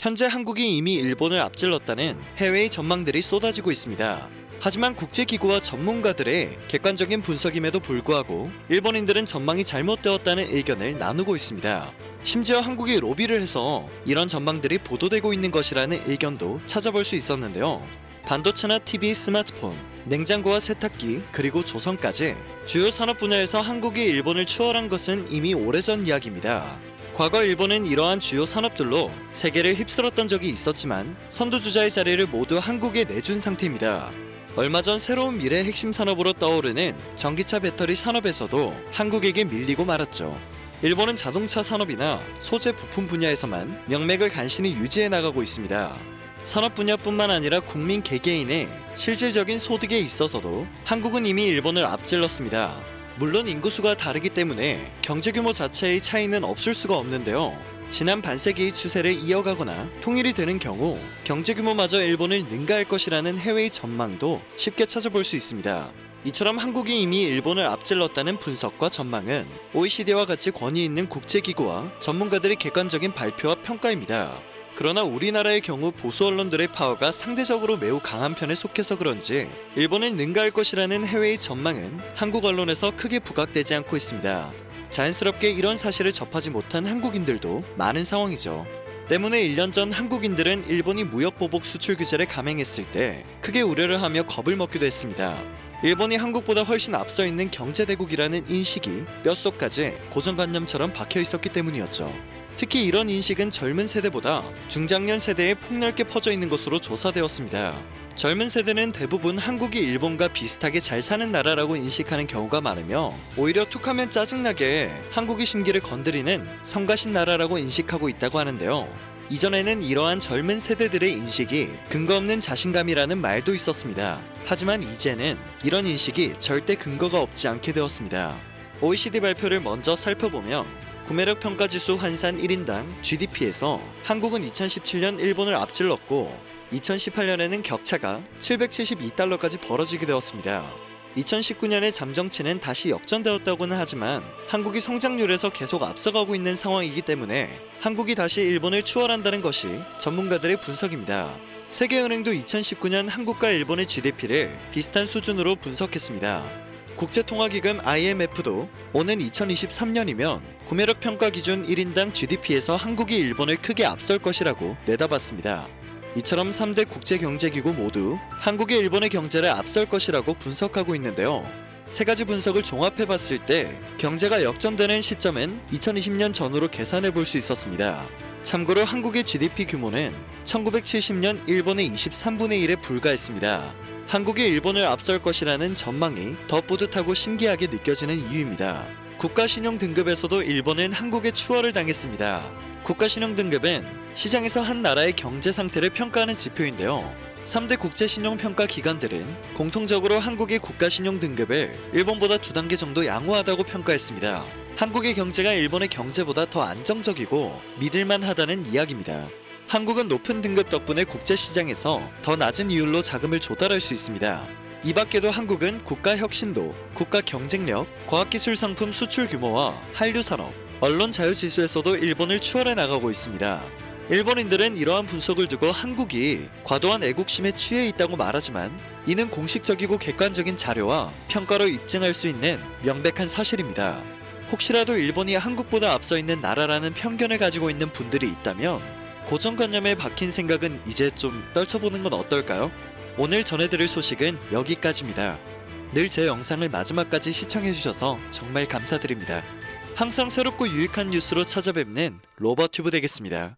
현재 한국이 이미 일본을 앞질렀다는 해외의 전망들이 쏟아지고 있습니다. 하지만 국제기구와 전문가들의 객관적인 분석임에도 불구하고 일본인들은 전망이 잘못되었다는 의견을 나누고 있습니다. 심지어 한국이 로비를 해서 이런 전망들이 보도되고 있는 것이라는 의견도 찾아볼 수 있었는데요. 반도체나 TV, 스마트폰, 냉장고와 세탁기, 그리고 조선까지 주요 산업 분야에서 한국이 일본을 추월한 것은 이미 오래전 이야기입니다. 과거 일본은 이러한 주요 산업들로 세계를 휩쓸었던 적이 있었지만 선두주자의 자리를 모두 한국에 내준 상태입니다. 얼마 전 새로운 미래 핵심 산업으로 떠오르는 전기차 배터리 산업에서도 한국에게 밀리고 말았죠. 일본은 자동차 산업이나 소재 부품 분야에서만 명맥을 간신히 유지해 나가고 있습니다. 산업 분야뿐만 아니라 국민 개개인의 실질적인 소득에 있어서도 한국은 이미 일본을 앞질렀습니다. 물론 인구수가 다르기 때문에 경제규모 자체의 차이는 없을 수가 없는데요. 지난 반세기의 추세를 이어가거나 통일이 되는 경우 경제규모마저 일본을 능가할 것이라는 해외의 전망도 쉽게 찾아볼 수 있습니다. 이처럼 한국이 이미 일본을 앞질렀다는 분석과 전망은 OECD와 같이 권위 있는 국제기구와 전문가들의 객관적인 발표와 평가입니다. 그러나 우리나라의 경우 보수 언론들의 파워가 상대적으로 매우 강한 편에 속해서 그런지 일본을 능가할 것이라는 해외의 전망은 한국 언론에서 크게 부각되지 않고 있습니다. 자연스럽게 이런 사실을 접하지 못한 한국인들도 많은 상황이죠. 때문에 1년 전 한국인들은 일본이 무역보복 수출 규제를 감행했을 때 크게 우려를 하며 겁을 먹기도 했습니다. 일본이 한국보다 훨씬 앞서 있는 경제대국이라는 인식이 뼛속까지 고정관념처럼 박혀 있었기 때문이었죠. 특히 이런 인식은 젊은 세대보다 중장년 세대에 폭넓게 퍼져 있는 것으로 조사되었습니다. 젊은 세대는 대부분 한국이 일본과 비슷하게 잘 사는 나라라고 인식하는 경우가 많으며 오히려 툭하면 짜증나게 한국의 심기를 건드리는 성가신 나라라고 인식하고 있다고 하는데요. 이전에는 이러한 젊은 세대들의 인식이 근거 없는 자신감이라는 말도 있었습니다. 하지만 이제는 이런 인식이 절대 근거가 없지 않게 되었습니다. OECD 발표를 먼저 살펴보면 구매력 평가지수 환산 1인당 GDP에서 한국은 2017년 일본을 앞질렀고 2018년에는 격차가 772달러까지 벌어지게 되었습니다. 2019년의 잠정치는 다시 역전되었다고는 하지만 한국이 성장률에서 계속 앞서가고 있는 상황이기 때문에 한국이 다시 일본을 추월한다는 것이 전문가들의 분석입니다. 세계은행도 2019년 한국과 일본의 GDP를 비슷한 수준으로 분석했습니다. 국제통화기금 IMF도 오는 2023년이면 구매력 평가 기준 1인당 GDP에서 한국이 일본을 크게 앞설 것이라고 내다봤습니다. 이처럼 3대 국제경제기구 모두 한국이 일본의 경제를 앞설 것이라고 분석하고 있는데요. 세 가지 분석을 종합해봤을 때 경제가 역전되는 시점은 2020년 전후로 계산해 볼 수 있었습니다. 참고로 한국의 GDP 규모는 1970년 일본의 23분의 1에 불과했습니다. 한국이 일본을 앞설 것이라는 전망이 더 뿌듯하고 신기하게 느껴지는 이유입니다. 국가신용 등급에서도 일본은 한국의 추월을 당했습니다. 국가신용 등급은 시장에서 한 나라의 경제 상태를 평가하는 지표인데요. 3대 국제신용평가 기관들은 공통적으로 한국의 국가신용 등급을 일본보다 2단계 정도 양호하다고 평가했습니다. 한국의 경제가 일본의 경제보다 더 안정적이고 믿을만하다는 이야기입니다. 한국은 높은 등급 덕분에 국제시장에서 더 낮은 이율로 자금을 조달할 수 있습니다. 이 밖에도 한국은 국가 혁신도, 국가 경쟁력, 과학기술 상품 수출 규모와 한류 산업, 언론 자유 지수에서도 일본을 추월해 나가고 있습니다. 일본인들은 이러한 분석을 두고 한국이 과도한 애국심에 취해 있다고 말하지만 이는 공식적이고 객관적인 자료와 평가로 입증할 수 있는 명백한 사실입니다. 혹시라도 일본이 한국보다 앞서 있는 나라라는 편견을 가지고 있는 분들이 있다면 고정관념에 박힌 생각은 이제 좀 떨쳐보는 건 어떨까요? 오늘 전해드릴 소식은 여기까지입니다. 늘 제 영상을 마지막까지 시청해주셔서 정말 감사드립니다. 항상 새롭고 유익한 뉴스로 찾아뵙는 로버튜브 되겠습니다.